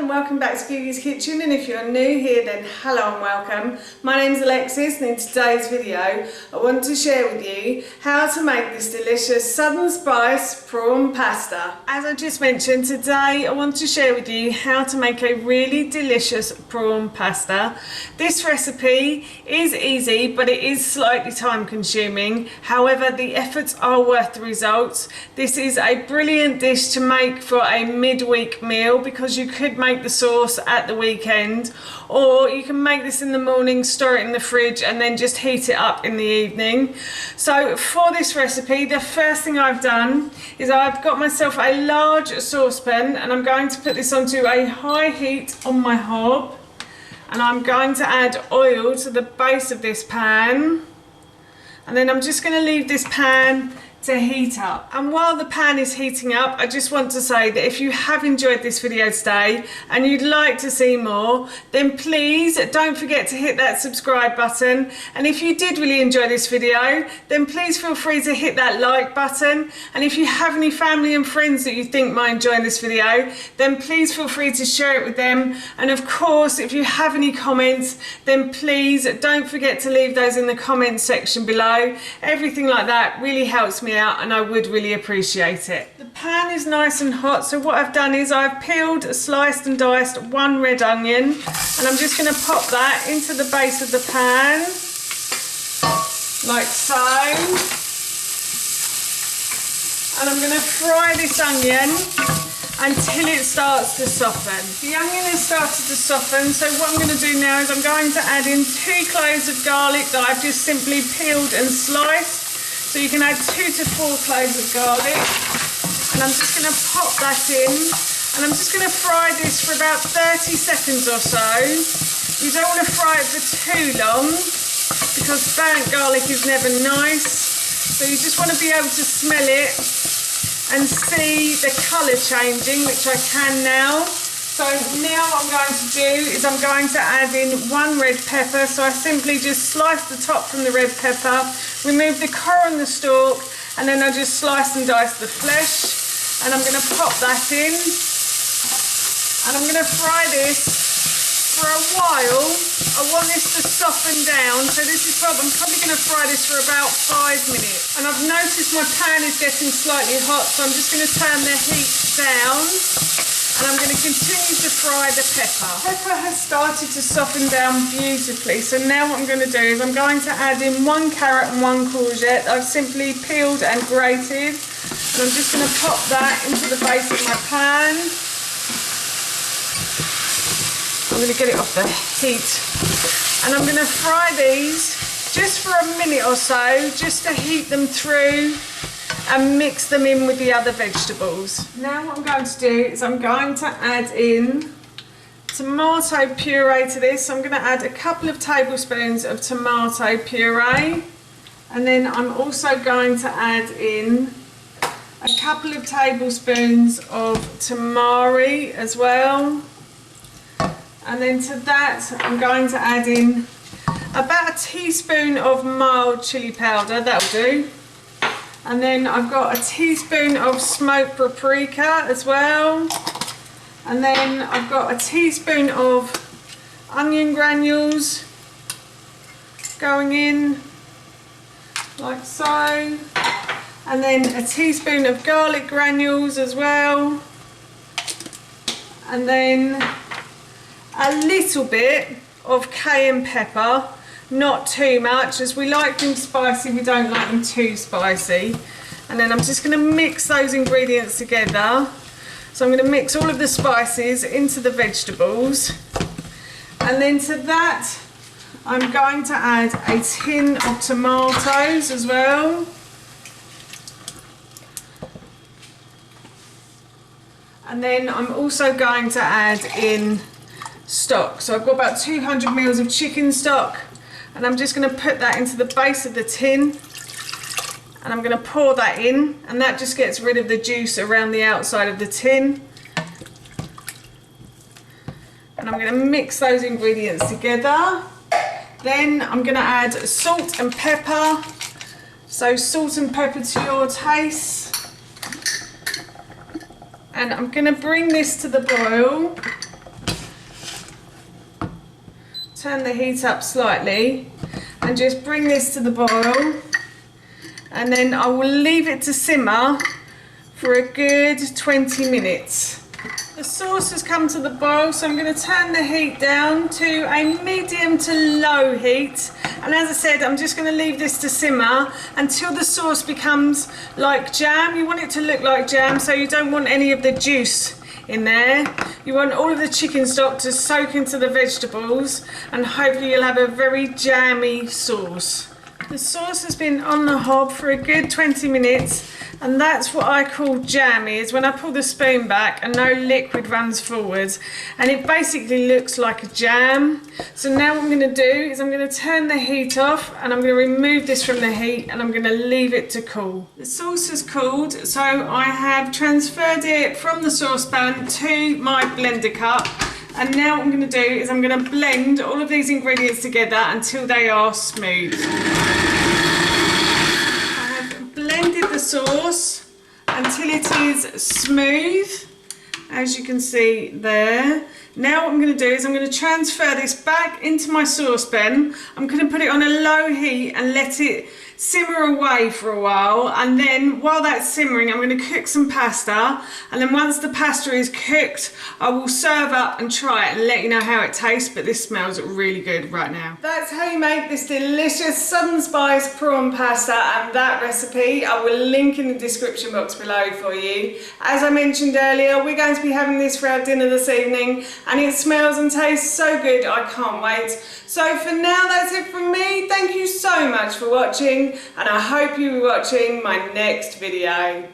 and welcome back to Phoebe's Kitchen, and if you're new here then hello and welcome. My name's Alexis, and in today's video I want to share with you how to make this delicious Southern Spice Prawn Pasta. As I just mentioned, today I want to share with you how to make a really delicious prawn pasta. This recipe is easy, but it is slightly time consuming. However, the efforts are worth the results. This is a brilliant dish to make for a midweek meal because you could make the sauce at the weekend, or you can make this in the morning, store it in the fridge and then just heat it up in the evening. So for this recipe, the first thing I've done is I've got myself a large saucepan and I'm going to put this onto a high heat on my hob, and I'm going to add oil to the base of this pan, and then I'm just going to leave this pan to heat up. And while the pan is heating up, I just want to say that if you have enjoyed this video today and you'd like to see more, then please don't forget to hit that subscribe button. And if you did really enjoy this video, then please feel free to hit that like button. And if you have any family and friends that you think might enjoy this video, then please feel free to share it with them. And of course, if you have any comments, then please don't forget to leave those in the comments section below. Everything like that really helps me out and I would really appreciate it. The pan is nice and hot, so what I've done is I've peeled, sliced and diced one red onion, and I'm just going to pop that into the base of the pan like so, and I'm going to fry this onion until it starts to soften. The onion has started to soften, so what I'm going to do now is I'm going to add in 2 cloves of garlic that I've just simply peeled and sliced. So you can add 2 to 4 cloves of garlic, and I'm just going to pop that in, and I'm just going to fry this for about 30 seconds or so. You don't want to fry it for too long because burnt garlic is never nice, so you just want to be able to smell it and see the colour changing, which I can now. So now what I'm going to do is I'm going to add in 1 red pepper. So I simply just slice the top from the red pepper, remove the core and the stalk, and then I just slice and dice the flesh, and I'm going to pop that in, and I'm going to fry this for a while. I want this to soften down, so I'm probably going to fry this for about 5 minutes. And I've noticed my pan is getting slightly hot, so I'm just going to turn the heat down. And I'm going to continue to fry the pepper. Pepper has started to soften down beautifully, so now what I'm going to do is I'm going to add in 1 carrot and 1 courgette I've simply peeled and grated, and I'm just going to pop that into the base of my pan. I'm going to get it off the heat, and I'm going to fry these just for a minute or so, just to heat them through and mix them in with the other vegetables. Now what I'm going to do is I'm going to add in tomato puree to this. I'm going to add a couple of tablespoons of tomato puree, and then I'm also going to add in a couple of tablespoons of tamari as well, and then to that I'm going to add in about a teaspoon of mild chili powder. That'll do. And then I've got a teaspoon of smoked paprika as well. And then I've got a teaspoon of onion granules going in, like so. And then a teaspoon of garlic granules as well. And then a little bit of cayenne pepper. Not too much, as we like them spicy, we don't like them too spicy. And then I'm just going to mix those ingredients together. So I'm going to mix all of the spices into the vegetables, and then to that I'm going to add a tin of tomatoes as well. And then I'm also going to add in stock. So I've got about 200 ml of chicken stock, and I'm just going to put that into the base of the tin, and I'm going to pour that in, and that just gets rid of the juice around the outside of the tin. And I'm going to mix those ingredients together. Then I'm going to add salt and pepper. So salt and pepper to your taste. And I'm going to bring this to the boil. turn the heat up slightly and just bring this to the boil, and then I will leave it to simmer for a good 20 minutes. The sauce has come to the boil, so I'm going to turn the heat down to a medium to low heat, and as I said, I'm just going to leave this to simmer until the sauce becomes like jam. You want it to look like jam, so you don't want any of the juice in there. You want all of the chicken stock to soak into the vegetables, and hopefully you'll have a very jammy sauce. The sauce has been on the hob for a good 20 minutes, and that's what I call jammy, is when I pull the spoon back and no liquid runs forward, and it basically looks like a jam. So now what I'm going to do is I'm going to turn the heat off, and I'm going to remove this from the heat, and I'm going to leave it to cool. The sauce has cooled, so I have transferred it from the saucepan to my blender cup. And now what I'm going to do is I'm going to blend all of these ingredients together until they are smooth. I have blended the sauce until it is smooth, as you can see there. Now what I'm going to do is I'm going to transfer this back into my saucepan. I'm going to put it on a low heat and let it simmer away for a while, and then while that's simmering I'm going to cook some pasta, and then once the pasta is cooked I will serve up and try it and let you know how it tastes, but this smells really good right now. That's how you make this delicious Southern Spice prawn pasta, and that recipe I will link in the description box below for you. As I mentioned earlier, we're going to be having this for our dinner this evening, and it smells and tastes so good, I can't wait. So for now, that's it from me. Thank you so much for watching, and I hope you will be watching my next video.